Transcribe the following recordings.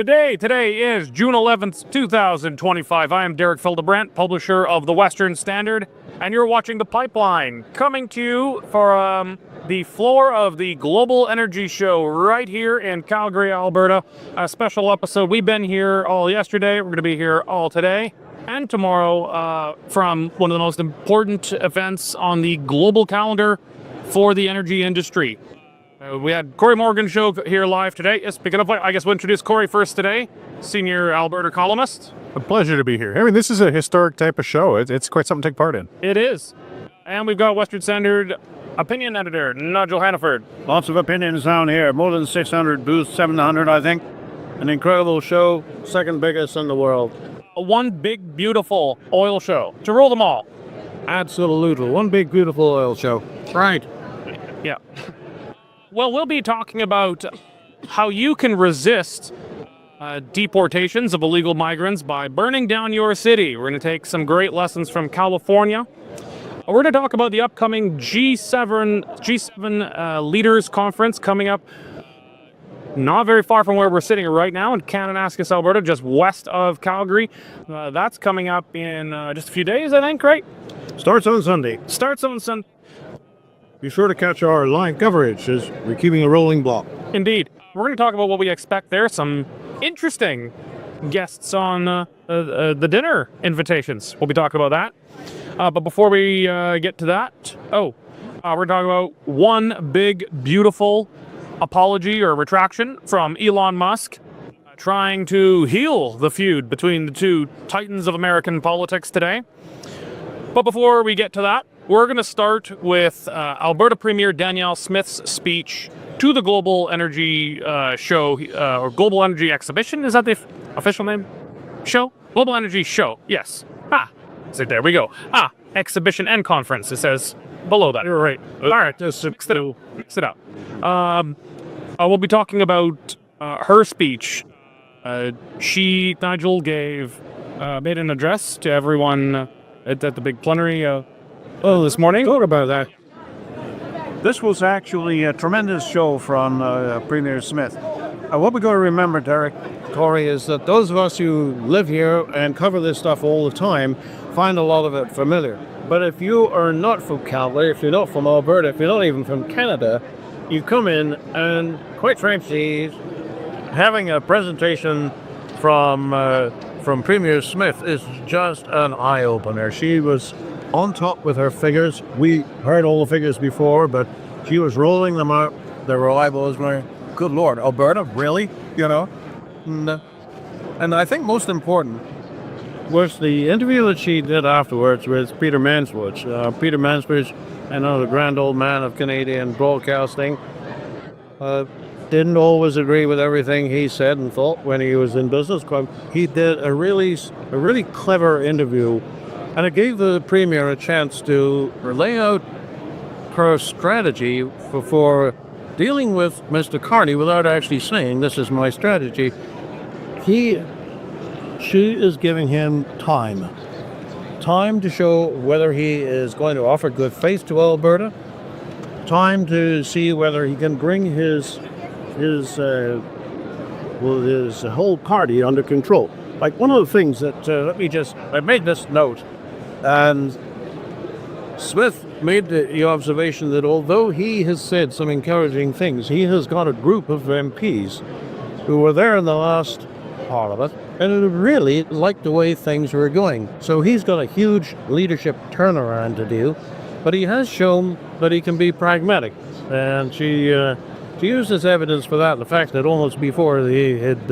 Good day. Today is June 11th, 2025. I am Derek Fildebrandt, publisher of the Western Standard, and you're watching The Pipeline, coming to you for the floor of the Global Energy Show right here in Calgary, Alberta. A special episode. We've been here all yesterday. We're going to be here all today and tomorrow from one of the most important events on the global calendar for the energy industry. We had Cory Morgan show here live today. Yes, picking up, I guess we'll introduce Cory first today, senior Alberta columnist. A pleasure to be here. I mean, this is a historic type of show. It's quite something to take part in. It is. And we've got Western Standard opinion editor, Nigel Hannaford. Lots of opinions down here. More than 600 booths, 700, I think. An incredible show, second biggest in the world. One big, beautiful oil show. To rule them all. Absolutely. One big, beautiful oil show. Right. Yeah. Well, we'll be talking about how you can resist deportations of illegal migrants by burning down your city. We're going to take some great lessons from California. We're going to talk about the upcoming G7 Leaders Conference coming up not very far from where we're sitting right now in Kananaskis, Alberta, just west of Calgary. That's coming up in just a few days, I think, right? Starts on Sunday. Starts on Sunday. Be sure to catch our live coverage as we're keeping a rolling block. Indeed. We're going to talk about what we expect there. Some interesting guests on the dinner invitations. We'll be talking about that. But before we get to that, we're going to talk about one big, beautiful apology or retraction from Elon Musk trying to heal the feud between the two titans of American politics today. But before we get to that, we're going to start with Alberta Premier Danielle Smith's speech to the Global Energy Show, or Global Energy Exhibition. Is that the official name? Show? Global Energy Show, yes. So there we go. Exhibition and conference, it says below that. You're right. All right, just mix it up. We'll be talking about her speech. Nigel made an address to everyone at the big plenary this morning. Thought about that. This was actually a tremendous show from Premier Smith. What we've got to remember, Derek, Cory, is that those of us who live here and cover this stuff all the time find a lot of it familiar. But if you are not from Calgary, if you're not from Alberta, if you're not even from Canada, you come in and, quite frankly, having a presentation from Premier Smith is just an eye-opener. She was on top with her figures. We heard all the figures before, but she was rolling them out. There were eyeballs going, good Lord, Alberta, really? You know? And I think most important was the interview that she did afterwards with Peter Mansbridge. Peter Mansbridge, I know, the grand old man of Canadian broadcasting, didn't always agree with everything he said and thought when he was in business. He did a really clever interview, and it gave the Premier a chance to lay out her strategy for dealing with Mr. Carney without actually saying, this is my strategy. She is giving him time to show whether he is going to offer good faith to Alberta, time to see whether he can bring his whole party under control. Like, one of the things that, I made this note, and Smith made the observation that although he has said some encouraging things, he has got a group of MPs who were there in the last Parliament and who really liked the way things were going. So he's got a huge leadership turnaround to do, but he has shown that he can be pragmatic. And she used as evidence for that the fact that almost before he had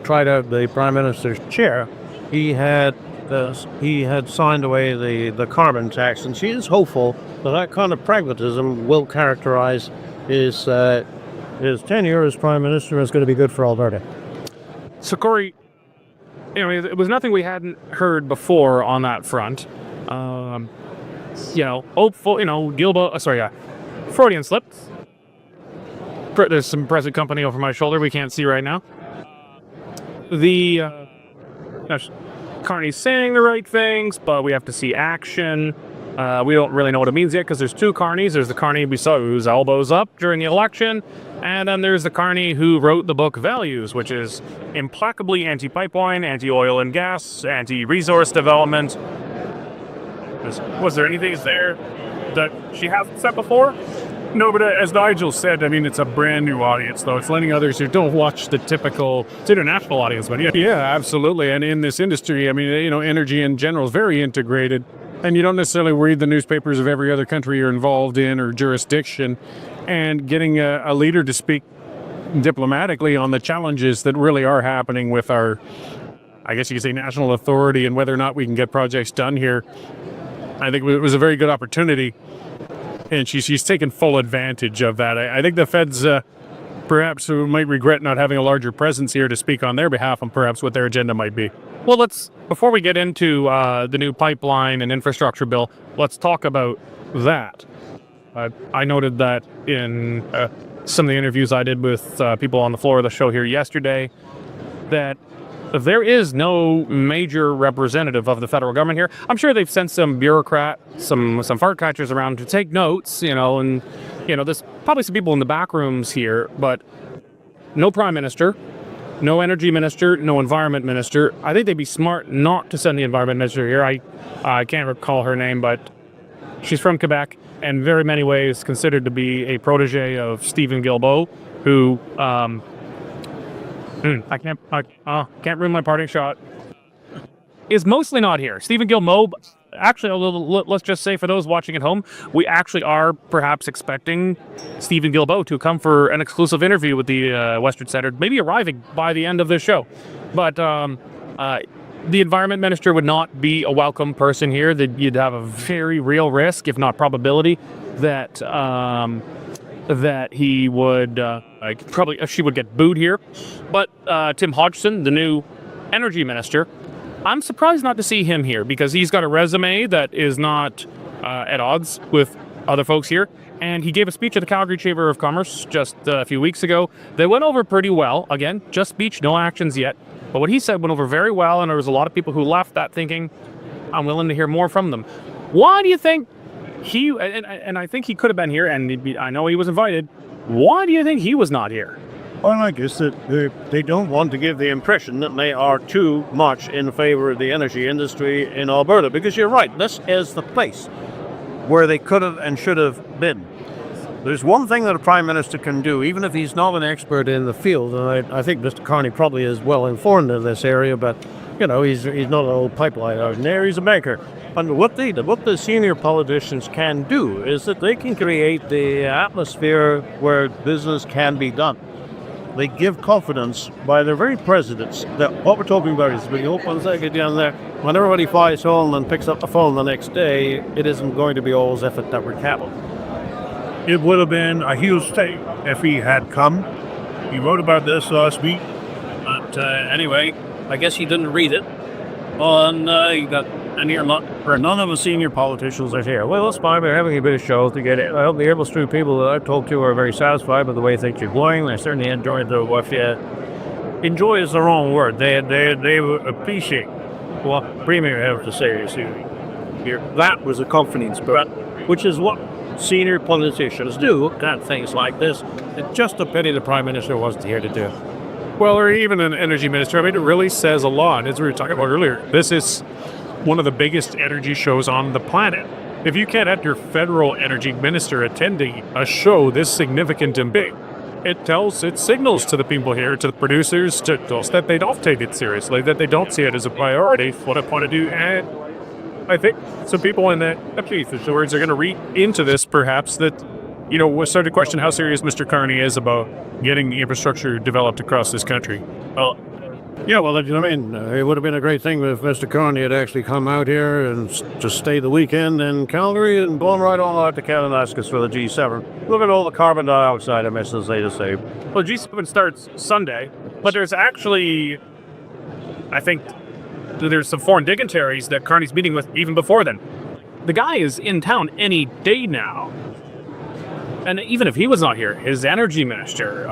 tried out the Prime Minister's chair, he had signed away the carbon tax, and she is hopeful that kind of pragmatism will characterize his tenure as Prime Minister, is going to be good for Alberta. So, Cory, it was nothing we hadn't heard before on that front. Hopeful, Freudian slip. There's some present company over my shoulder we can't see right now. Carney's saying the right things, but we have to see action. We don't really know what it means yet because there's two Carneys. There's the Carney we saw whose elbows up during the election, and then there's the Carney who wrote the book Values, which is implacably anti-pipeline, anti-oil and gas, anti-resource development. Was there anything there that she hasn't said before? No, but as Nigel said, I mean, it's a brand new audience, though. It's letting others who don't watch the typical... It's international audience, but Yeah, absolutely. And in this industry, I mean, energy in general is very integrated. And you don't necessarily read the newspapers of every other country you're involved in or jurisdiction. And getting a leader to speak diplomatically on the challenges that really are happening with our, I guess you could say, national authority and whether or not we can get projects done here, I think it was a very good opportunity. And she's taken full advantage of that. I think the feds perhaps might regret not having a larger presence here to speak on their behalf on perhaps what their agenda might be. Well, before we get into the new pipeline and infrastructure bill, let's talk about that. I noted that in some of the interviews I did with people on the floor of the show here yesterday, that there is no major representative of the federal government here. I'm sure they've sent some bureaucrat, some fart catchers around to take notes, and there's probably some people in the back rooms here, but no prime minister, no energy minister, no environment minister. I think they'd be smart not to send the environment minister here. I can't recall her name, but she's from Quebec and very many ways considered to be a protege of Stephen Guilbeault, who I can't ruin my parting shot. Is mostly not here. Stephen Guilbeault, actually, let's just say for those watching at home, we actually are perhaps expecting Stephen Guilbeault to come for an exclusive interview with the Western Centre, maybe arriving by the end of this show. But the environment minister would not be a welcome person here. That you'd have a very real risk, if not probability, that he would she would get booed here. But Tim Hodgson, the new energy minister, I'm surprised not to see him here because he's got a resume that is not at odds with other folks here. And he gave a speech at the Calgary Chamber of Commerce just a few weeks ago. They went over pretty well. Again, just speech, no actions yet. But what he said went over very well, and there was a lot of people who left that thinking, I'm willing to hear more from them. Why do you think he, and I think he could have been here, and I know he was invited, why do you think he was not here? Well, I guess that they don't want to give the impression that they are too much in favor of the energy industry in Alberta, because you're right, this is the place where they could have and should have been. There's one thing that a prime minister can do, even if he's not an expert in the field, and I think Mr. Carney probably is well informed in this area, but he's not an old pipeline out there, he's a banker. And what the senior politicians can do is that they can create the atmosphere where business can be done. They give confidence by their very presidents that what we're talking about is, when you hold 1 second down there, when everybody flies home and picks up the phone the next day, it isn't going to be always effort that would happen. It would have been a huge thing if he had come. He wrote about this last week, but anyway, I guess he didn't read it. He got an earmark for none of the senior politicians are here. Well, that's fine. We're having a bit of show to get it. I hope the Able Street people that I've talked to are very satisfied with the way things are going. They certainly enjoyed the what. Enjoy is the wrong word. They appreciate what Premier have to say this evening. Here, that was a comforting spirit, which is what senior politicians do at things like this. It's just a pity the Prime Minister wasn't here to do it. Well, or even an energy minister. I mean, it really says a lot. As we were talking about earlier, this is one of the biggest energy shows on the planet. If you can't have your federal energy minister attending a show this significant and big, it signals to the people here, to the producers, to us that they don't take it seriously, that they don't see it as a priority, what I want to do. And I think some people in that words are going to read into this, perhaps, that, we'll start to question how serious Mr. Carney is about getting the infrastructure developed across this country. Well, it would have been a great thing if Mr. Carney had actually come out here and just stayed the weekend in Calgary and gone right on out to Kananaskis for the G7. Look at all the carbon dioxide emissions they just saved. Well, G7 starts Sunday, but there's actually, I think, there's some foreign dignitaries that Carney's meeting with even before then. The guy is in town any day now. And even if he was not here, his energy minister,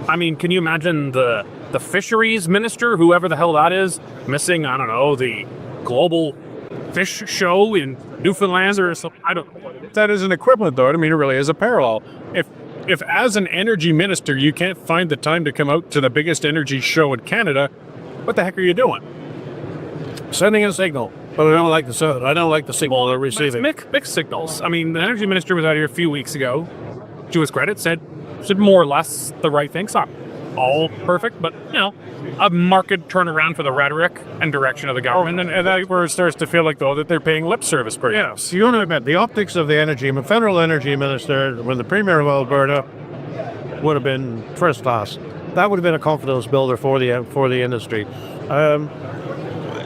can you imagine the fisheries minister, whoever the hell that is, missing, the global fish show in Newfoundland or something. I don't know. That is an equivalent, though. I mean, it really is a parallel. If as an energy minister you can't find the time to come out to the biggest energy show in Canada, what the heck are you doing? Sending a signal, but I don't like the sound. I don't like the signal they're It's receiving. mixed signals. I mean, the energy minister was out here a few weeks ago. To his credit, said more or less the right things. Not all perfect, but a marked turnaround for the rhetoric and direction of the government. And that's where it starts to feel like, though, that they're paying lip service, perhaps. Yes, you want to admit the optics of the federal energy minister, when the premier of Alberta would have been first class. That would have been a confidence builder for the industry.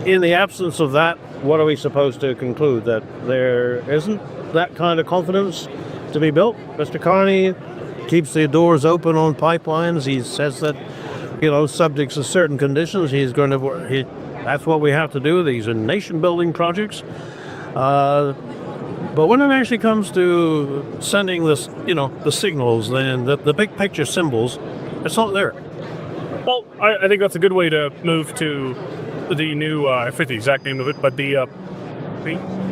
In the absence of that, what are we supposed to conclude? That there isn't that kind of confidence to be built? Mr. Carney keeps the doors open on pipelines. He says that, subject to certain conditions, he's going to. That's what we have to do. These are nation-building projects. But when it actually comes to sending this, the signals, then the big picture symbols, it's not there. Well, I think that's a good way to move to the new, I forget the exact name of it, but the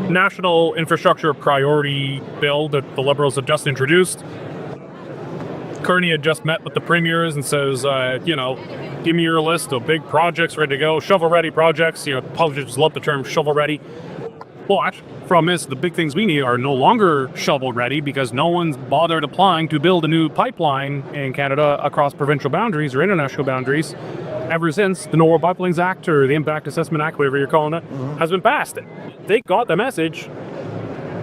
National Infrastructure Priority Bill that the Liberals have just introduced. Kearney had just met with the premiers and says, give me your list of big projects ready to go, shovel-ready projects. Politicians love the term shovel-ready. But from this, the big things we need are no longer shovel-ready because no one's bothered applying to build a new pipeline in Canada across provincial boundaries or international boundaries ever since the Norway Pipelines Act or the Impact Assessment Act, whatever you're calling it, has been passed. They got the message.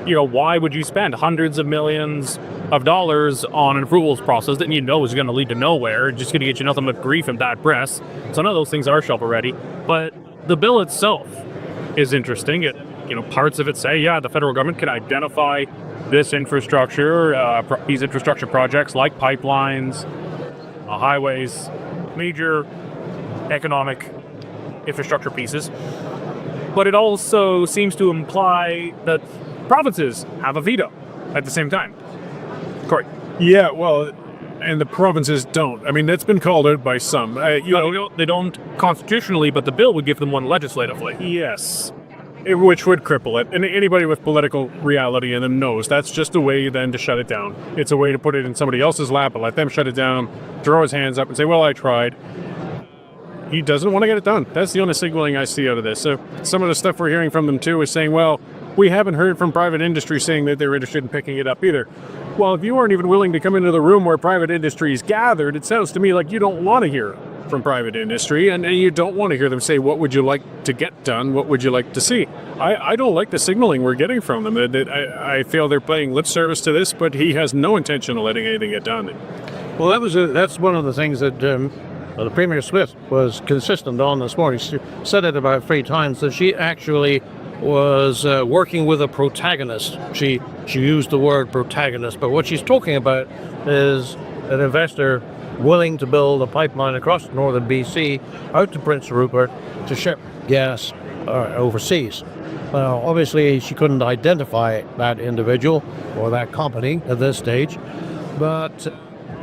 Why would you spend hundreds of millions of dollars on an approvals process that is going to lead to nowhere, just going to get you nothing but grief and bad press? So none of those things are shovel-ready. But the bill itself is interesting. Parts of it say, the federal government can identify this infrastructure, these infrastructure projects like pipelines, highways, major economic infrastructure pieces. But it also seems to imply that provinces have a veto at the same time. Cory. Yeah, well, and the provinces don't. I mean, that's been called out by some. They don't constitutionally, but the bill would give them one legislatively. Yes. Which would cripple it. And anybody with political reality in them knows that's just a way then to shut it down. It's a way to put it in somebody else's lap and let them shut it down, throw his hands up and say, well, I tried. He doesn't want to get it done. That's the only signaling I see out of this. So some of the stuff we're hearing from them too is saying, well, we haven't heard from private industry saying that they're interested in picking it up either. Well, if you aren't even willing to come into the room where private industry is gathered, it sounds to me like you don't want to hear from private industry, and you don't want to hear them say, what would you like to get done? What would you like to see? I don't like the signaling we're getting from them. I feel they're playing lip service to this, but he has no intention of letting anything get done. Well, that's one of the things that the Premier Smith was consistent on this morning. She said it about 3 times, that she actually was working with a protagonist. She used the word protagonist, but what she's talking about is an investor willing to build a pipeline across northern BC out to Prince Rupert to ship gas overseas. Well, obviously she couldn't identify that individual or that company at this stage, but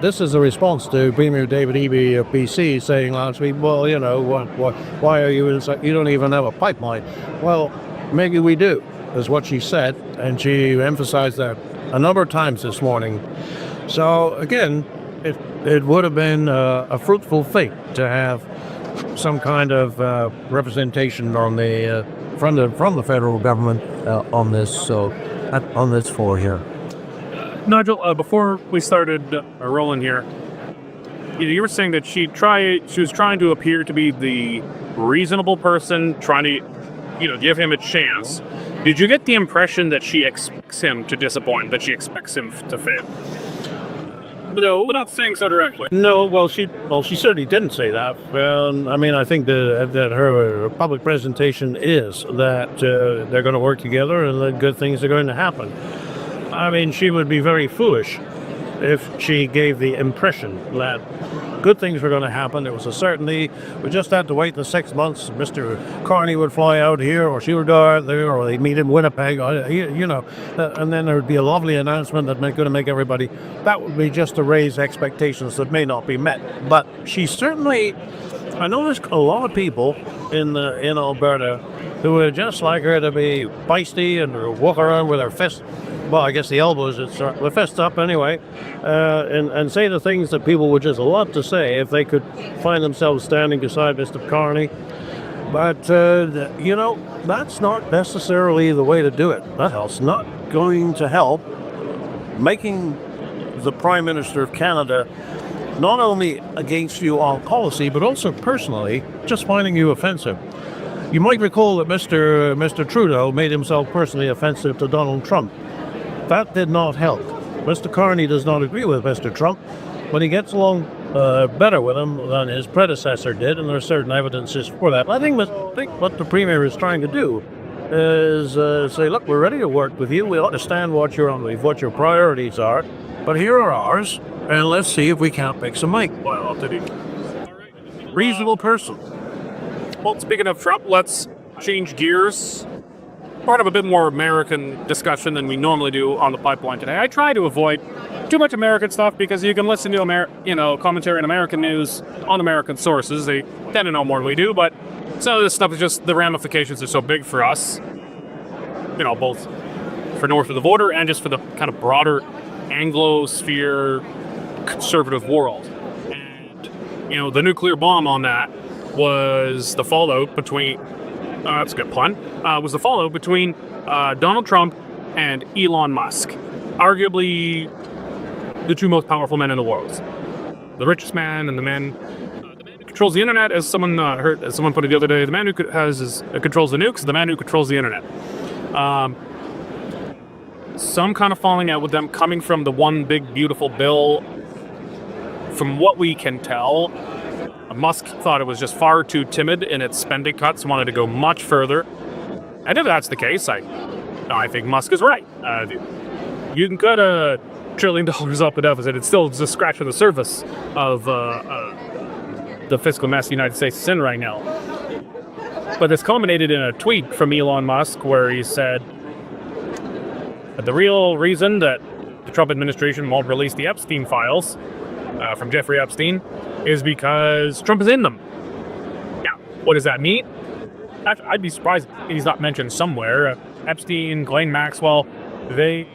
this is a response to Premier David Eby of BC saying last week, well, why are you inside? You don't even have a pipeline. Well, maybe we do, is what she said, and she emphasized that a number of times this morning. So again, it would have been a fruitful thing to have some kind of representation on the from the federal government on this. So on this floor here. Nigel, before we started rolling here, you were saying that she was trying to appear to be the reasonable person, trying to give him a chance. Did you get the impression that she expects him to disappoint, that she expects him to fail? No, We're not saying so directly. No, well, she certainly didn't say that. I mean, I think that her public presentation is that they're going to work together and that good things are going to happen. I mean, she would be very foolish if she gave the impression that good things were going to happen. It was a certainty. We just had to wait the 6 months. Mr. Carney would fly out here, or she would go out there, or they'd meet in Winnipeg, and then there would be a lovely announcement that's going to make everybody. That would be just to raise expectations that may not be met. But she certainly I know there's a lot of people in Alberta who would just like her to be feisty and walk around with her fists. Well, I guess the elbows, it's the fists up anyway, and say the things that people would just love to say if they could find themselves standing beside Mr. Carney. But, that's not necessarily the way to do it. That's not going to help making the Prime Minister of Canada not only against you on policy, but also personally, just finding you offensive. You might recall that Mr. Trudeau made himself personally offensive to Donald Trump. That did not help. Mr. Carney does not agree with Mr. Trump, but he gets along better with him than his predecessor did, and there's certain evidences for that. I think what the Premier is trying to do is say, look, we're ready to work with you. We understand what your priorities are, but here are ours, and let's see if we can't make some money. Well, reasonable person. Well, speaking of Trump, let's change gears. Part of a bit more American discussion than we normally do on the pipeline today. I try to avoid too much American stuff because you can listen to commentary on American news on American sources. They tend to know more than we do, but some of this stuff is just the ramifications are so big for us. Both for north of the border and just for the kind of broader Anglosphere conservative world. And the nuclear bomb on that was the fallout between. That's a good pun. Was the fallout between Donald Trump and Elon Musk, arguably the two most powerful men in the world, the richest man and the man who controls the internet. As someone put it the other day, the man who controls the nukes, the man who controls the internet. Some kind of falling out with them coming from the one big beautiful bill. From what we can tell, Musk thought it was just far too timid in its spending cuts, wanted to go much further. And if that's the case, I think Musk is right. You can cut $1 trillion off the deficit. It's still just scratching the surface of the fiscal mess the United States is in right now. But this culminated in a tweet from Elon Musk where he said that the real reason that the Trump administration won't release the Epstein files from Jeffrey Epstein is because Trump is in them. Now, what does that mean? I'd be surprised if he's not mentioned somewhere. Epstein, Ghislaine Maxwell, they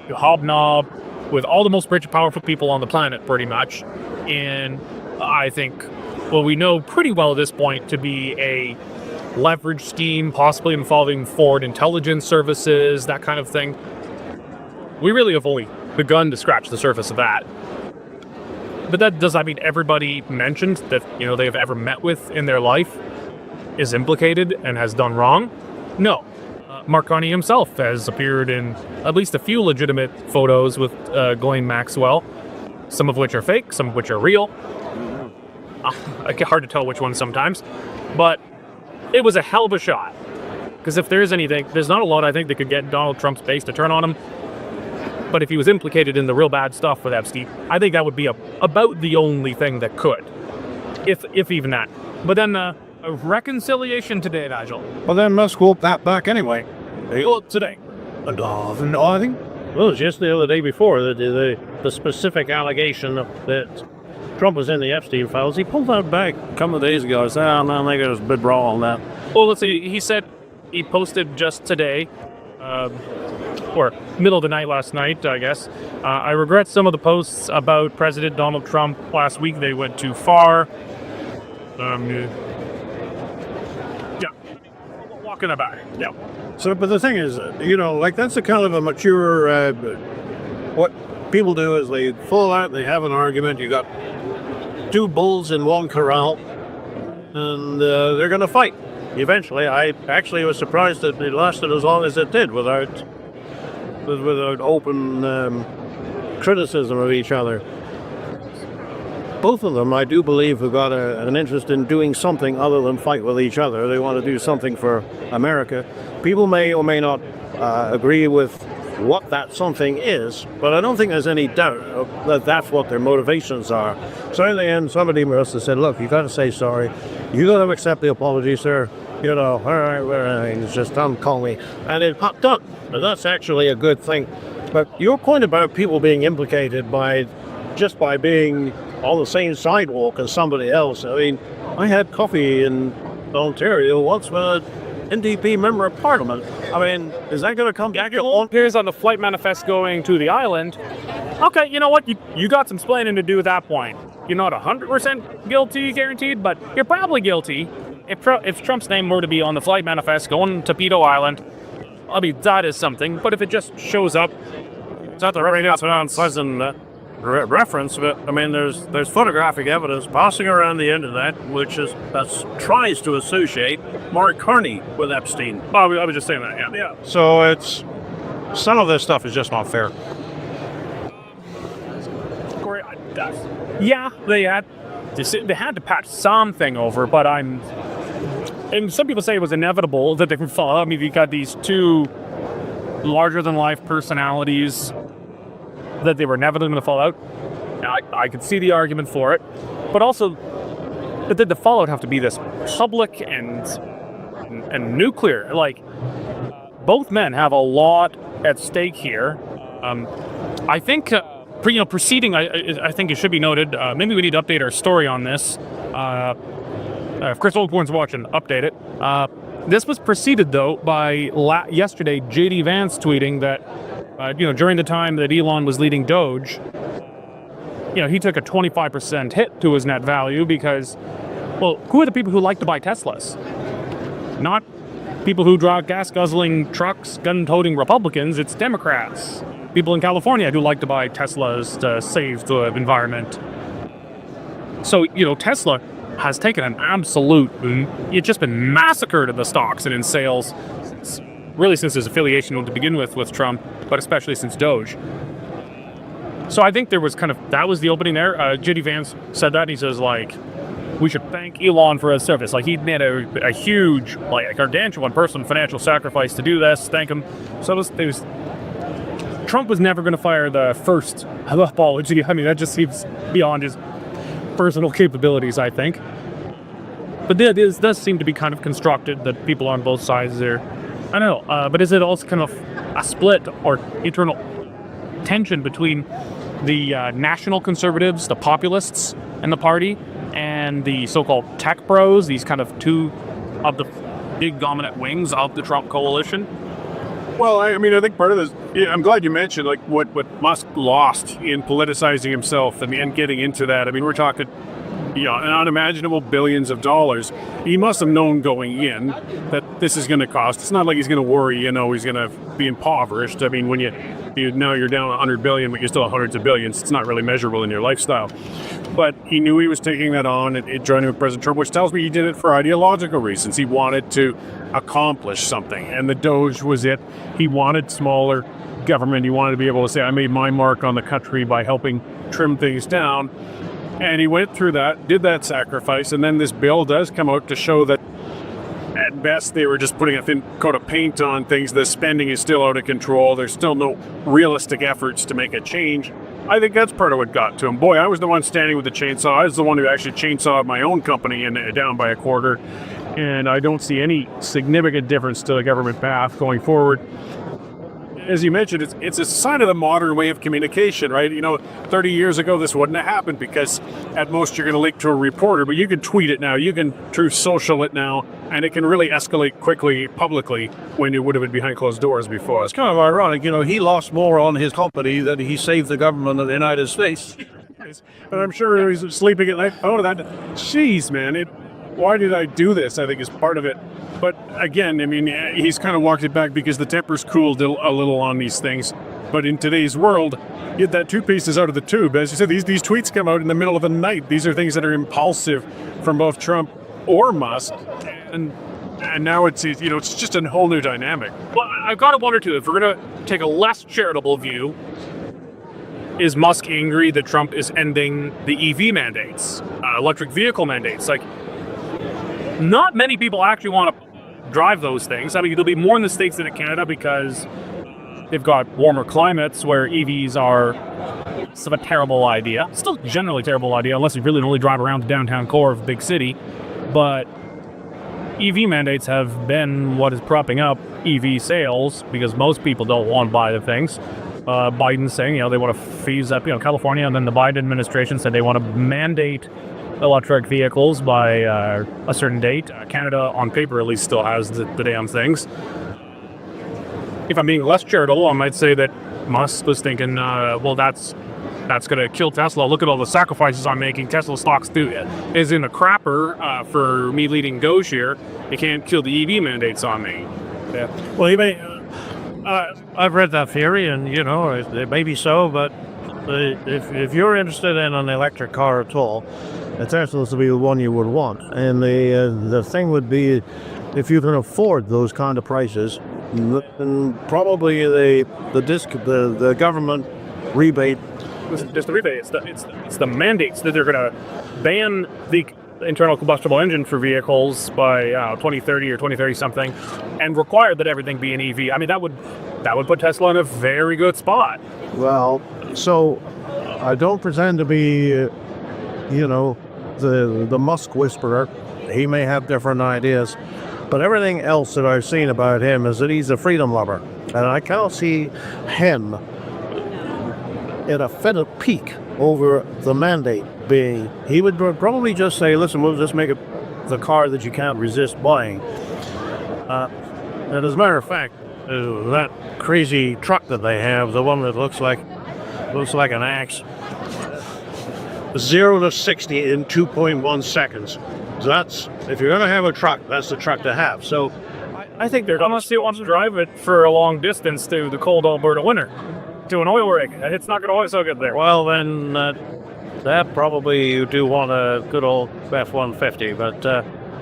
hobnob with all the most rich and powerful people on the planet, pretty much. And I think, we know pretty well at this point to be a leverage scheme, possibly involving foreign intelligence services, that kind of thing. We really have only begun to scratch the surface of that. But does that mean everybody mentioned that they have ever met with in their life is implicated and has done wrong? No. Mark Carney himself has appeared in at least a few legitimate photos with Ghislaine Maxwell, some of which are fake, some of which are real. Hard to tell which ones sometimes, but it was a hell of a shot. Because if there is anything, there's not a lot I think that could get Donald Trump's base to turn on him. But if he was implicated in the real bad stuff with Epstein, I think that would be about the only thing that could, if even that. But then a reconciliation today, Nigel. Well, then Musk whooped that back anyway. Today. I think. Well, it was just the other day before the specific allegation that Trump was in the Epstein files. He pulled that back a couple of days ago. I said, I think it was a bit wrong on that. Well, let's see. He said he posted just today, or middle of the night last night, I guess. I regret some of the posts about President Donald Trump last week. They went too far. Walking about. Yeah. So, but the thing is, that's a kind of a mature. What people do is they fall out, they have an argument. You got two bulls in one corral, and they're going to fight. Eventually, I actually was surprised that it lasted as long as it did without open criticism of each other. Both of them, I do believe, have got an interest in doing something other than fight with each other. They want to do something for America. People may or may not agree with what that something is, but I don't think there's any doubt that that's what their motivations are. So in the end, somebody must have said, look, you got to say sorry. You got to accept the apology, sir. All right, it's just don't call me. And it popped up. And that's actually a good thing. But your point about people being implicated by being on the same sidewalk as somebody else. I mean, I had coffee in Ontario once with an NDP member of parliament. I mean, is that going to come back on? Here's on the flight manifest going to the island. Okay, you know what? You got some explaining to do at that point. You're not 100% guilty, guaranteed, but you're probably guilty. If Trump's name were to be on the flight manifest going to Pedo Island, I mean, that is something. But if it just shows up, It's not the right unpleasant reference, but I mean, there's photographic evidence passing around the internet which tries to associate Mark Carney with Epstein. I was just saying that, yeah. So it's some of this stuff is just not fair. Yeah, they had to patch something over, but and some people say it was inevitable that they would fall out. I mean, you got these two larger-than-life personalities that they were inevitably going to fall out. Now, I could see the argument for it, but also, did the fallout have to be this public and nuclear? Like, both men have a lot at stake here. I think, preceding, I think it should be noted, maybe we need to update our story on this. If Chris Oldborn's watching, update it. This was preceded, though, by yesterday, J.D. Vance tweeting that, during the time that Elon was leading Doge, he took a 25% hit to his net value because, well, who are the people who like to buy Teslas? Not people who drive gas-guzzling trucks, gun-toting Republicans. It's Democrats. People in California who like to buy Teslas to save the environment. So, Tesla has taken an absolute, it's just been massacred in the stocks and in sales since his affiliation to begin with Trump, but especially since Doge. So I think there was that was the opening there. J.D. Vance said that. He says, we should thank Elon for his service. He made a huge, a gargantuan personal financial sacrifice to do this. Thank him. So Trump was never going to fire the first apology. I mean, that just seems beyond his personal capabilities, I think. But it does seem to be kind of constructed that people on both sides are, I don't know, but is it also kind of a split or internal tension between the national conservatives, the populists in the party, and the so-called tech bros, these kind of two of the big dominant wings of the Trump coalition? Well, I mean, I think part of this, I'm glad you mentioned what Musk lost in politicizing himself and getting into that. I mean, we're talking, an unimaginable billions of dollars. He must have known going in that this is going to cost. It's not like he's going to worry, he's going to be impoverished. I mean, when now you're down 100 billion, but you're still hundreds of billions. It's not really measurable in your lifestyle. But he knew he was taking that on and joining with President Trump, which tells me he did it for ideological reasons. He wanted to accomplish something, and the Doge was it. He wanted smaller government. He wanted to be able to say, I made my mark on the country by helping trim things down. And he went through that, did that sacrifice, and then this bill does come out to show that at best they were just putting a thin coat of paint on things. The spending is still out of control. There's still no realistic efforts to make a change. I think that's part of what got to him. Boy, I was the one standing with the chainsaw. I was the one who actually chainsawed my own company down by a quarter. And I don't see any significant difference to the government path going forward. As you mentioned, it's a sign of the modern way of communication, right? 30 years ago, this wouldn't have happened because at most you're going to leak to a reporter, but you can tweet it now. You can Truth Social it now, and it can really escalate quickly publicly when it would have been behind closed doors before. It's kind of ironic, he lost more on his company than he saved the government of the United States. And I'm sure he's sleeping at night. Oh, that, jeez, man, why did I do this? I think is part of it. But again, I mean, he's kind of walked it back because the temper's cooled a little on these things. But in today's world, get that toothpaste is out of the tube. As you said, these tweets come out in the middle of the night. These are things that are impulsive from both Trump or Musk. And now it's just a whole new dynamic. Well, I've got to wonder, too, if we're going to take a less charitable view, is Musk angry that Trump is ending the EV mandates, electric vehicle mandates? Not many people actually want to drive those things. I mean, there'll be more in the States than in Canada because they've got warmer climates where EVs are sort of a terrible idea. Still generally a terrible idea unless you really only drive around the downtown core of a big city. But EV mandates have been what is propping up EV sales because most people don't want to buy the things. Biden saying, they want to phase up, California, and then the Biden administration said they want to mandate electric vehicles by a certain date. Canada, on paper at least, still has the damn things. If I'm being less charitable, I might say that Musk was thinking, that's going to kill Tesla. Look at all the sacrifices I'm making. Tesla stocks is in a crapper for me leading Doge here. You can't kill the EV mandates on me. Yeah. Well, you may. I've read that theory, and it may be so, but if you're interested in an electric car at all, a Tesla will be the one you would want. And the thing would be, if you can afford those kind of prices, then probably the government rebate. It's just the rebate. It's the mandates that they're going to ban the internal combustible engine for vehicles by 2030 or 2030 something, and require that everything be an EV. I mean, that would put Tesla in a very good spot. Well, so I don't pretend to be, the Musk whisperer. He may have different ideas, but everything else that I've seen about him is that he's a freedom lover, and I cannot see him in a fit of pique over the mandate being. He would probably just say, listen, we'll just make it the car that you can't resist buying. And as a matter of fact, that crazy truck that they have, the one that looks like an axe, 0 to 60 in 2.1 seconds. That's, if you're going to have a truck, that's the truck to have. So I think they're unless you want to drive it for a long distance to the cold Alberta winter, to an oil rig. It's not going to always so good there. Well, then that probably you do want a good old F-150, but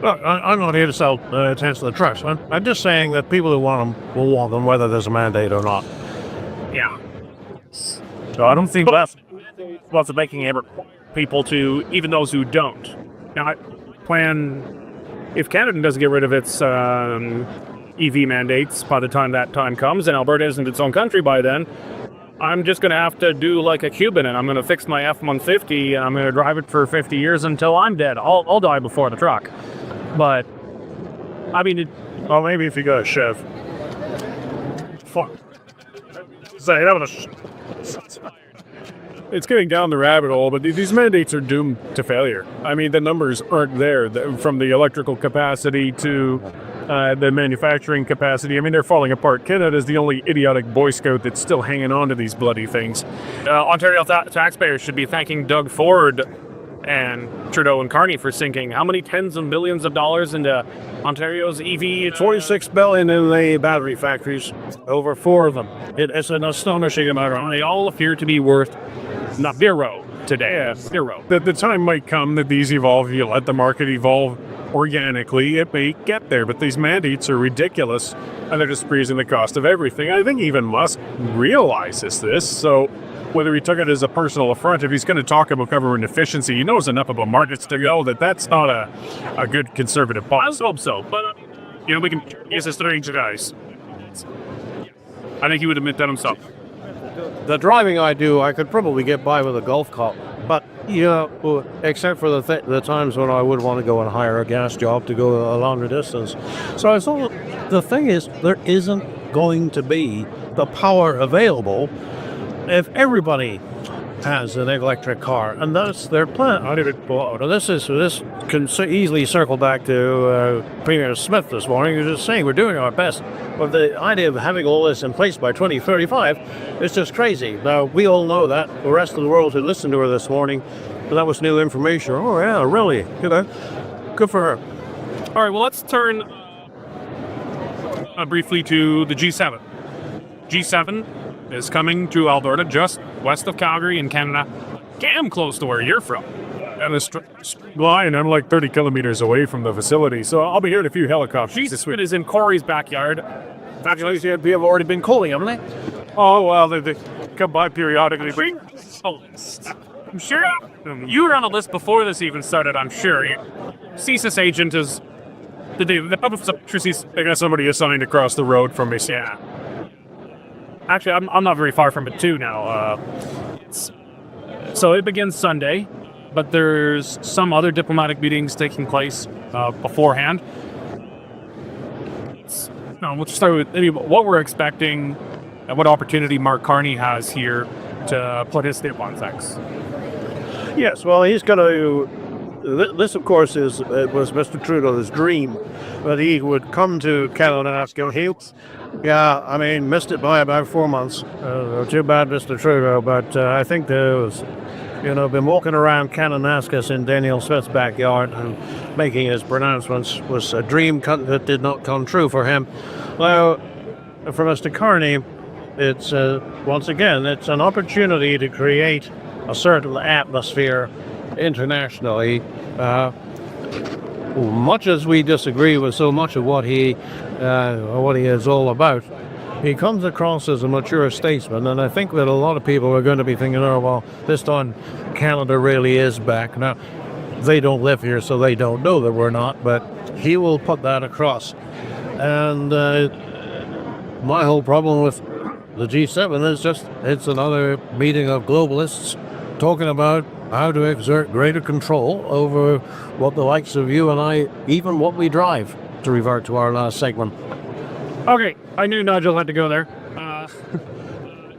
look, I'm not here to sell Tesla trucks. I'm just saying that people who want them will want them whether there's a mandate or not. Yeah. So I don't think that's lots of making people to, even those who don't. Now, I plan, if Canada doesn't get rid of its EV mandates by the time that time comes, and Alberta isn't its own country by then, I'm just going to have to do like a Cuban, and I'm going to fix my F-150, and I'm going to drive it for 50 years until I'm dead. I'll die before the truck. But, I mean... Well, maybe if you got a Chev. Fuck. Say, that was It's getting down the rabbit hole, but these mandates are doomed to failure. I mean, the numbers aren't there, from the electrical capacity to the manufacturing capacity. I mean, they're falling apart. Canada is the only idiotic Boy Scout that's still hanging on to these bloody things. Ontario taxpayers should be thanking Doug Ford and Trudeau and Carney for sinking how many tens of millions of dollars into Ontario's EV? 46 billion in the battery factories, over 4 of them. It's an astonishing amount. They all appear to be worth not zero today. Yeah, zero. The time might come that these evolve. You let the market evolve organically. It may get there, but these mandates are ridiculous, and they're just raising the cost of everything. I think even Musk realizes this, so whether he took it as a personal affront, if he's going to talk about government efficiency, he knows enough about markets to know that that's not a good conservative policy. I hope so, but we can use this strange guys. I think he would admit that himself. The driving I do, I could probably get by with a golf cart, but except for the times when I would want to go and hire a gas job to go a longer distance. So I thought the thing is, there isn't going to be the power available if everybody has an electric car, and that's their plan. This can easily circle back to Premier Smith this morning. He was just saying we're doing our best, but the idea of having all this in place by 2035 is just crazy. Now we all know that. The rest of the world who listened to her this morning, that was new information. Oh yeah, really? Good for her. All right. Well, let's turn briefly to the G7. G7 is coming to Alberta, just west of Calgary in Canada. Damn close to where you're from. And a line, I'm like 30 kilometers away from the facility, so I'll be hearing a few helicopters. Jesus, it is in Cory's backyard. Actually, they have already been calling, haven't they? Oh, well, they come by periodically. Oh, I'm sure you were on the list before this even started, I'm sure. CSIS agent is the public securities. They got somebody assigned across the road from me. Yeah. Actually, I'm not very far from it too now. So it begins Sunday, but there's some other diplomatic meetings taking place beforehand. We'll just start with maybe what we're expecting and what opportunity Mark Carney has here to put his stamp on things. Yes, well, he's going to. This, of course, was Mr. Trudeau's dream, that he would come to Canada and ask him. Missed it by about 4 months. Too bad, Mr. Trudeau, but I think there was, been walking around Kananaskis in Daniel Smith's backyard and making his pronouncements was a dream that did not come true for him. Well, for Mr. Carney, it's once again, it's an opportunity to create a certain atmosphere internationally. Much as we disagree with so much of what he is all about, he comes across as a mature statesman, and I think that a lot of people are going to be thinking, oh, well, this time Canada really is back. Now, they don't live here, so they don't know that we're not, but he will put that across. And my whole problem with the G7 is just it's another meeting of globalists talking about how to exert greater control over what the likes of you and I, even what we drive, to revert to our last segment. Okay, I knew Nigel had to go there.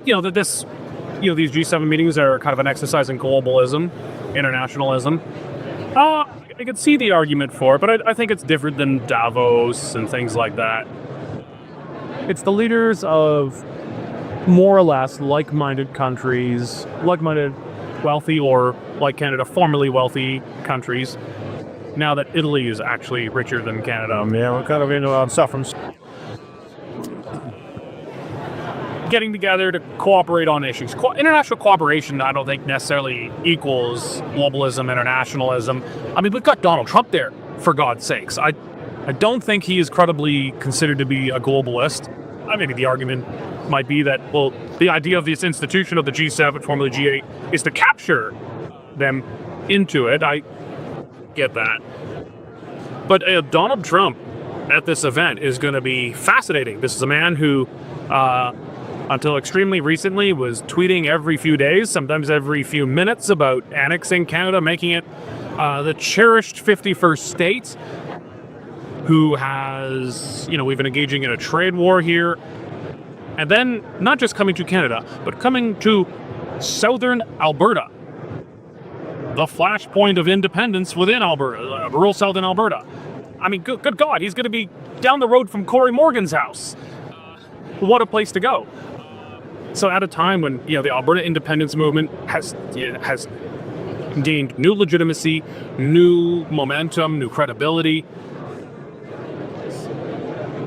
These G7 meetings are kind of an exercise in globalism, internationalism. I could see the argument for it, but I think it's different than Davos and things like that. It's the leaders of more or less like-minded countries, like-minded wealthy or, like Canada, formerly wealthy countries, now that Italy is actually richer than Canada. We're kind of into suffering. Getting together to cooperate on issues. International cooperation, I don't think necessarily equals globalism, internationalism. I mean, we've got Donald Trump there, for God's sakes. I don't think he is credibly considered to be a globalist. Maybe the argument might be that, well, the idea of this institution of the G7, formerly G8, is to capture them into it. I get that. But Donald Trump at this event is going to be fascinating. This is a man who, until extremely recently, was tweeting every few days, sometimes every few minutes, about annexing Canada, making it the cherished 51st state, who has, we've been engaging in a trade war here. And then not just coming to Canada, but coming to southern Alberta, the flashpoint of independence within Alberta, rural southern Alberta. I mean, good God, he's going to be down the road from Cory Morgan's house. What a place to go. So at a time when, the Alberta independence movement has gained new legitimacy, new momentum, new credibility,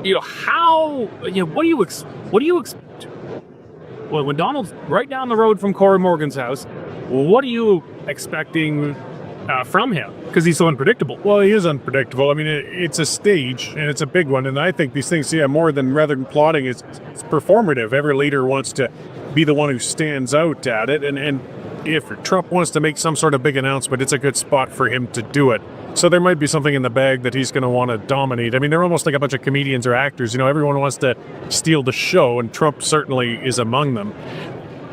what do you expect? Well, when Donald's right down the road from Cory Morgan's house, what are you expecting from him? Because he's so unpredictable. Well, he is unpredictable. I mean, it's a stage, and it's a big one. And I think these things, more than rather than plotting, it's performative. Every leader wants to be the one who stands out at it. And if Trump wants to make some sort of big announcement, it's a good spot for him to do it. So there might be something in the bag that he's going to want to dominate. I mean, they're almost like a bunch of comedians or actors. Everyone wants to steal the show, and Trump certainly is among them.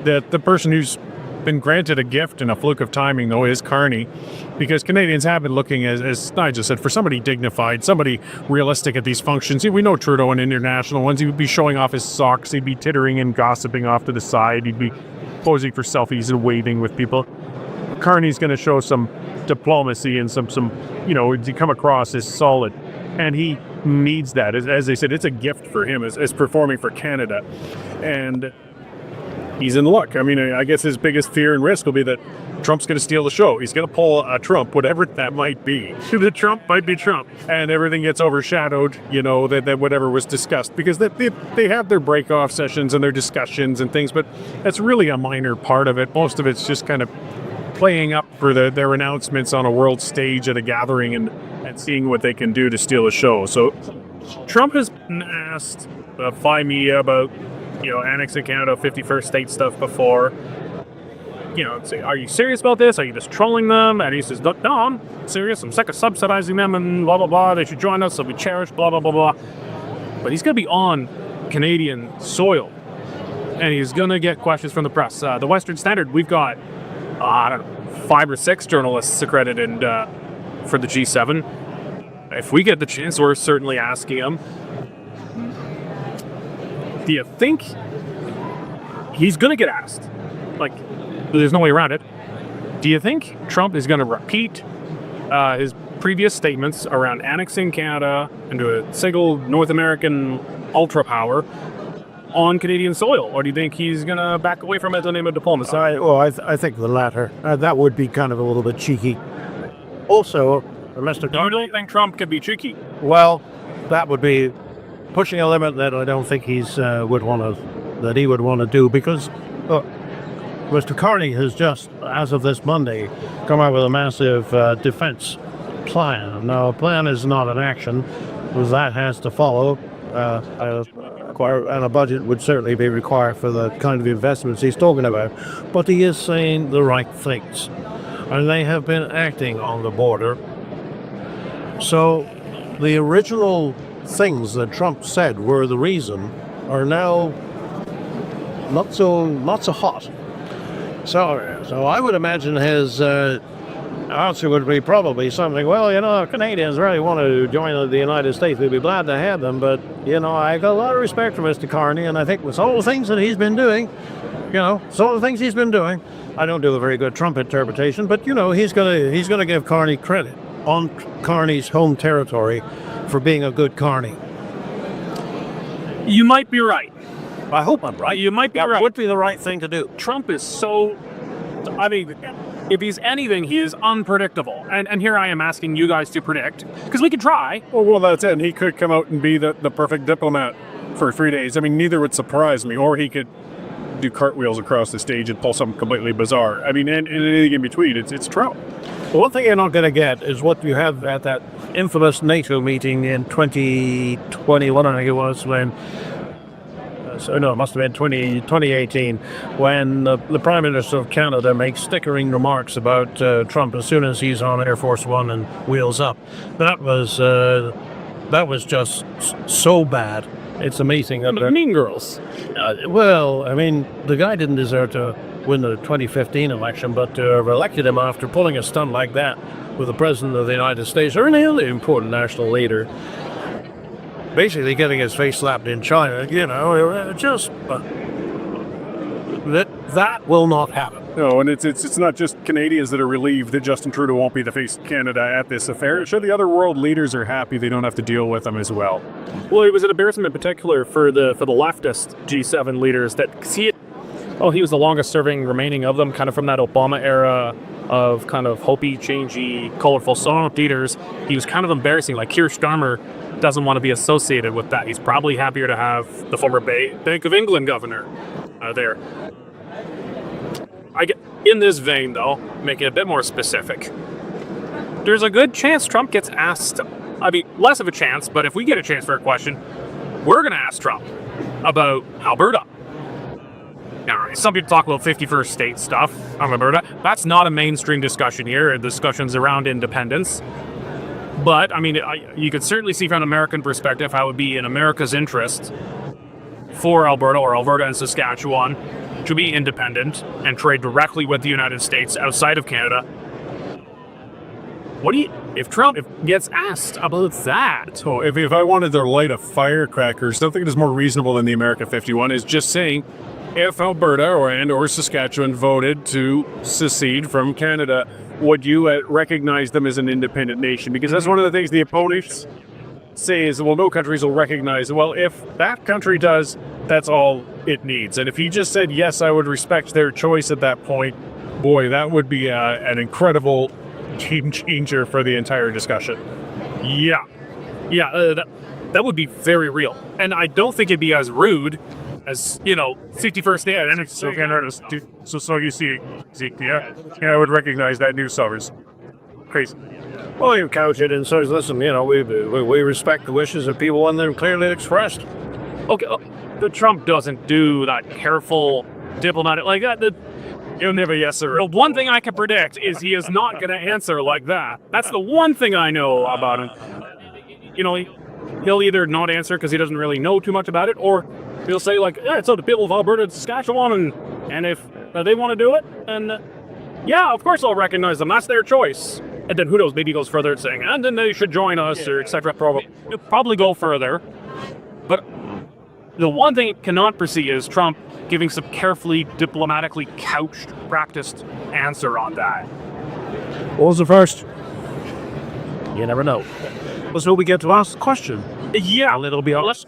The person who's been granted a gift and a fluke of timing, though, is Carney, because Canadians have been looking, as Nigel said, for somebody dignified, somebody realistic at these functions. We know Trudeau in international ones. He would be showing off his socks. He'd be tittering and gossiping off to the side. He'd be posing for selfies and waving with people. Carney's going to show some diplomacy and some to come across as solid, and he needs that. As they said, it's a gift for him as performing for Canada, and he's in luck. I mean, I guess his biggest fear and risk will be that Trump's going to steal the show. He's going to pull a Trump, whatever that might be. The Trump might be Trump, and everything gets overshadowed, that whatever was discussed, because they have their break-off sessions and their discussions and things, but that's really a minor part of it. Most of it's just kind of playing up for their announcements on a world stage at a gathering and seeing what they can do to steal a show. So Trump has been asked by media about, annexing Canada, 51st state stuff before. Say, are you serious about this? Are you just trolling them? And he says, no, I'm serious. I'm sick of subsidizing them and blah, blah, blah. They should join us. They'll be cherished, blah, blah, blah, blah. But he's going to be on Canadian soil, and he's going to get questions from the press. The Western Standard, we've got 5 or 6 journalists accredited for the G7. If we get the chance, we're certainly asking them, do you think he's going to get asked. Like, there's no way around it. Do you think Trump is going to repeat his previous statements around annexing Canada into a single North American ultra power on Canadian soil, or do you think he's going to back away from it in the name of diplomacy? I think the latter. That would be kind of a little bit cheeky. Also, Mr. I don't think Trump could be cheeky. Well, that would be pushing a limit that I don't think he would want to do, because Mr. Carney has just, as of this Monday, come out with a massive defense plan. Now, a plan is not an action, because that has to follow, and a budget would certainly be required for the kind of investments he's talking about. But he is saying the right things, and they have been acting on the border. So the original things that Trump said were the reason are now not so hot. So I would imagine his answer would be probably something, well, if Canadians really want to join the United States, we'd be glad to have them, but, I got a lot of respect for Mr. Carney, and I think with all the things that he's been doing, I don't do a very good Trump interpretation, but, he's gonna give Carney credit on Carney's home territory for being a good Carney. You might be right. I hope I'm right. You might be right. That would be the right thing to do. Trump is so... if he's anything, he is unpredictable. And here I am asking you guys to predict, because we could try. Well, that's it. And he could come out and be the perfect diplomat for 3 days. I mean, neither would surprise me. Or he could do cartwheels across the stage and pull something completely bizarre. I mean, and anything in between. It's Trump. Well, one thing you're not going to get is what you have at that infamous NATO meeting in 2021, I think it was, when... it must have been 2018, when the Prime Minister of Canada makes stickering remarks about Trump as soon as he's on Air Force One and wheels up. That was just so bad. It's amazing. Mean Girls. The guy didn't deserve to win the 2015 election, but to have elected him after pulling a stunt like that with the President of the United States or any other important national leader, basically getting his face slapped in China, that will not happen. No, and it's not just Canadians that are relieved that Justin Trudeau won't be the face of Canada at this affair. Sure, the other world leaders are happy they don't have to deal with him as well. Well, it was an embarrassment in particular for the leftist G7 leaders that he was the longest serving remaining of them, kind of from that Obama era of kind of hopey, changey, colorful soft leaders. He was kind of embarrassing. Like Keir Starmer doesn't want to be associated with that. He's probably happier to have the former Bank of England governor there. In this vein, though, making it a bit more specific, there's a good chance Trump gets asked. Less of a chance, but if we get a chance for a question, we're going to ask Trump about Alberta. Now, some people talk about 51st state stuff on Alberta. That's not a mainstream discussion here. Discussions around independence. But, you could certainly see from an American perspective how it would be in America's interest for Alberta or Alberta and Saskatchewan to be independent and trade directly with the United States outside of Canada. If Trump gets asked about that? So if I wanted to light a firecracker, something that's more reasonable than the America 51 is just saying, if Alberta or Saskatchewan voted to secede from Canada, would you recognize them as an independent nation? Because that's one of the things the opponents say is, well, no countries will recognize. Well, if that country does, that's all it needs. And if he just said, yes, I would respect their choice at that point, boy, that would be an incredible game changer for the entire discussion. Yeah, that would be very real. And I don't think it'd be as rude as, 51st Day. And it's so you see, Zeke, I would recognize that news service. Crazy. Well, you couch it and says, listen, we respect the wishes of people when they're clearly expressed. Okay, the Trump doesn't do that careful diplomatic like that. He'll never yes sir. The one thing I can predict is he is not going to answer like that. That's the one thing I know about him. He'll either not answer because he doesn't really know too much about it, or he'll say it's up to people of Alberta and Saskatchewan, and if they want to do it, and of course I'll recognize them. That's their choice. And then who knows? Maybe he goes further saying, and then they should join us, or etc. He'll probably go further, but The one thing it cannot foresee is Trump giving some carefully, diplomatically couched, practiced answer on that. What was the first? You never know. Let's hope we get to ask the question. Yeah, It'll be honest.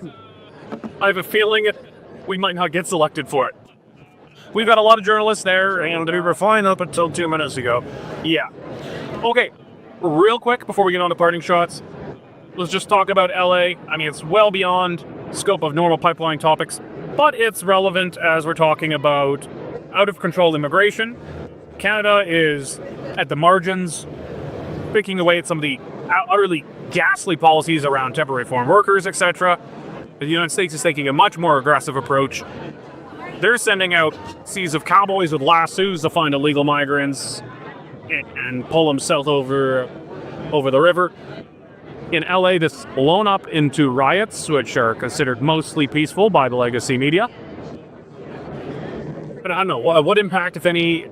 I have a feeling we might not get selected for it. We've got a lot of journalists there, and We were fine up until 2 minutes ago. yeah. Okay, real quick before we get on to parting shots, let's just talk about LA. I mean, it's well beyond scope of normal pipeline topics, but it's relevant as we're talking about out of control immigration. Canada is at the margins, picking away at some of the utterly ghastly policies around temporary foreign workers, etc. The United States is taking a much more aggressive approach. They're sending out seas of cowboys with lassos to find illegal migrants and pull them south over the river. In LA, this has blown up into riots, which are considered mostly peaceful by the legacy media. But I don't know, what impact, if any,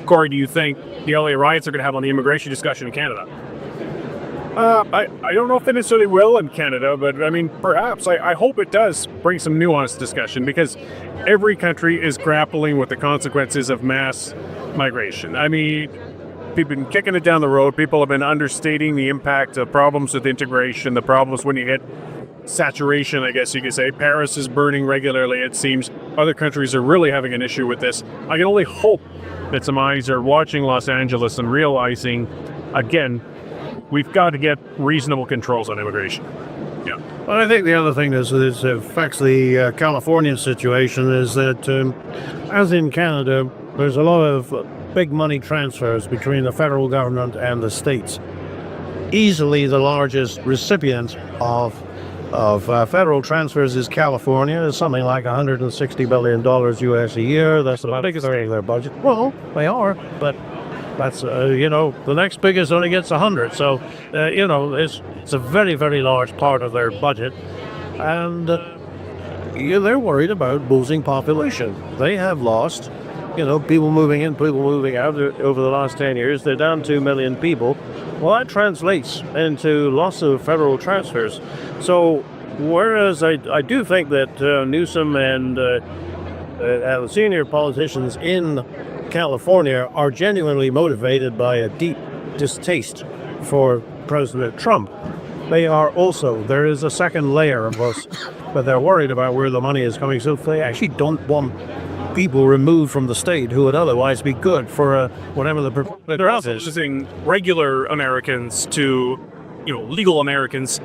Cory, do you think the LA riots are going to have on the immigration discussion in Canada? I don't know if it necessarily will in Canada, but I mean, perhaps. I hope it does bring some nuanced discussion, because every country is grappling with the consequences of mass migration. I mean, people have been kicking it down the road. People have been understating the impact of problems with integration, the problems when you hit saturation, I guess you could say. Paris is burning regularly, it seems. Other countries are really having an issue with this. I can only hope that some eyes are watching Los Angeles and realizing, again, we've got to get reasonable controls on immigration. Yeah. Well, I think the other thing that affects the Californian situation is that, as in Canada, there's a lot of big money transfers between the federal government and the states. Easily the largest recipient of federal transfers is California. It's something like $160 billion US a year. That's about the biggest area of their budget. Well, they are, but that's, the next biggest only gets 100. So, it's a very, very large part of their budget. And they're worried about losing population. They have lost, people moving in, people moving out over the last 10 years. They're down 2 million people. Well, that translates into lots of federal transfers. So, whereas I do think that Newsom and the senior politicians in California are genuinely motivated by a deep distaste for President Trump, there is a second layer of us, but they're worried about where the money is coming. So they actually don't want people removed from the state who would otherwise be good for whatever the They're also using regular Americans to, legal Americans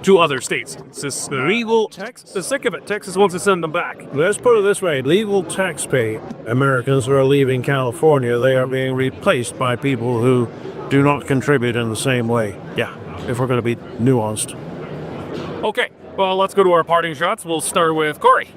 to other states. It's this legal Texas. They're sick of it. Texas wants to send them back. Let's put it this way. Legal taxpayer Americans who are leaving California, they are being replaced by people who do not contribute in the same way. Yeah, if we're going to be nuanced. Okay, well, let's go to our parting shots. We'll start with Cory.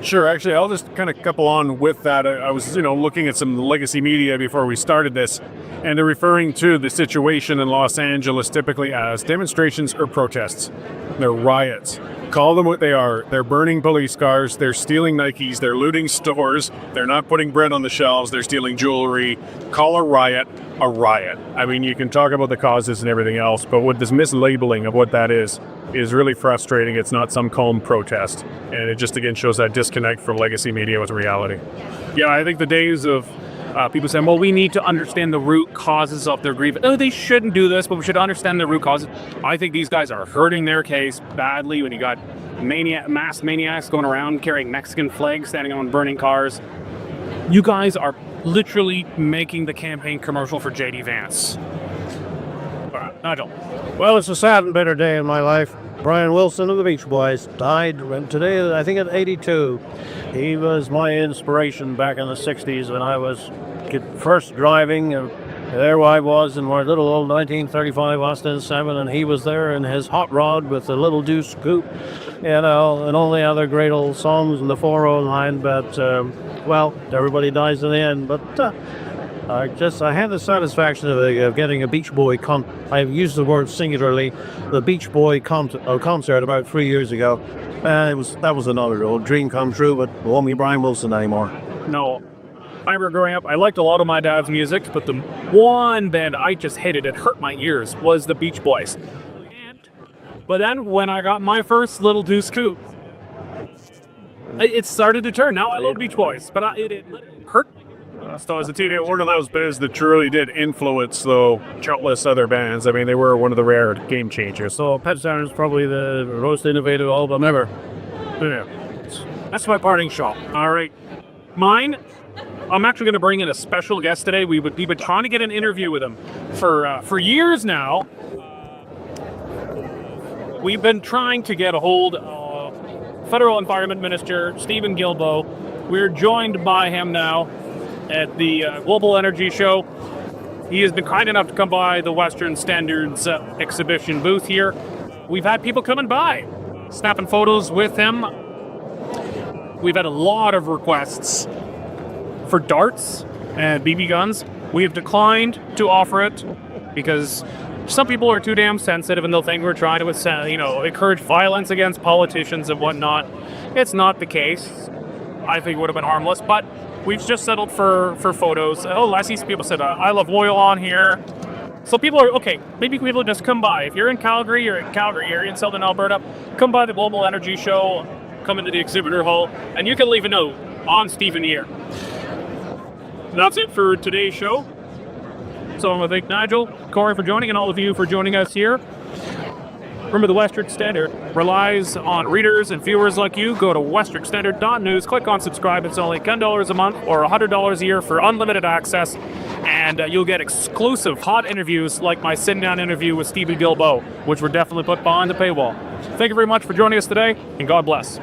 Sure. Actually, I'll just kind of couple on with that. I was, looking at some legacy media before we started this, and they're referring to the situation in Los Angeles typically as demonstrations or protests. They're riots. Call them what they are. They're burning police cars. They're stealing Nikes. They're looting stores. They're not putting bread on the shelves. They're stealing jewelry. Call a riot a riot. I mean, you can talk about the causes and everything else, but with this mislabeling of what that is really frustrating. It's not some calm protest. And it just, again, shows that disconnect from legacy media with reality. Yeah, I think the days of people saying, well, we need to understand the root causes of their grievance. No, they shouldn't do this, but we should understand the root causes. I think these guys are hurting their case badly when you got mass maniacs going around carrying Mexican flags, standing on burning cars. You guys are literally making the campaign commercial for J.D. Vance. All right, Nigel. Well, it's a sad and bitter day in my life. Brian Wilson of the Beach Boys died today, I think at 82. He was my inspiration back in the 60s when I was first driving. There I was in my little old 1935 Austin 7, and he was there in his hot rod with the little deuce coupe, and all the other great old songs in the 409. But, everybody dies in the end. But I had the satisfaction of getting a Beach Boy I've used the word singularly, the Beach Boy concert about 3 years ago. That was another old dream come true, but it won't be Brian Wilson anymore. No. I remember growing up, I liked a lot of my dad's music, but the one band I just hated, it hurt my ears, was the Beach Boys. But then when I got my first little deuce coupe, It started to turn. Now I love Beach Boys, but it hurt. So as a teenager, one of those bands that truly did influence, though, countless other bands. I mean, they were one of the rare game changers. So Pet Sounds is probably the most innovative album ever. Yeah. That's my parting shot. All right. Mine, I'm actually going to bring in a special guest today. We've been trying to get an interview with him for years now. We've been trying to get a hold of Federal Environment Minister Stephen Guilbeault. We're joined by him now at the Global Energy Show. He has been kind enough to come by the Western Standards exhibition booth here. We've had people coming by, snapping photos with him. We've had a lot of requests for darts and BB guns. We have declined to offer it because some people are too damn sensitive and they'll think we're trying to, encourage violence against politicians and whatnot. It's not the case. I think it would have been harmless, but we've just settled for photos. Oh, I see some people said, I love oil on here. So people are, okay, maybe people just come by. If you're in Calgary, you're in Calgary, you're in Southern Alberta, come by the Global Energy Show, come into the exhibitor hall, and you can leave a note on Stephen here. That's it for today's show. So I want to thank Nigel, Cory for joining, and all of you for joining us here. Remember, the Western Standard relies on readers and viewers like you. Go to westernstandard.news, click on subscribe. It's only $10 a month or $100 a year for unlimited access, and you'll get exclusive hot interviews like my sit-down interview with Stephen Guilbeault, which were definitely put behind the paywall. Thank you very much for joining us today, and God bless.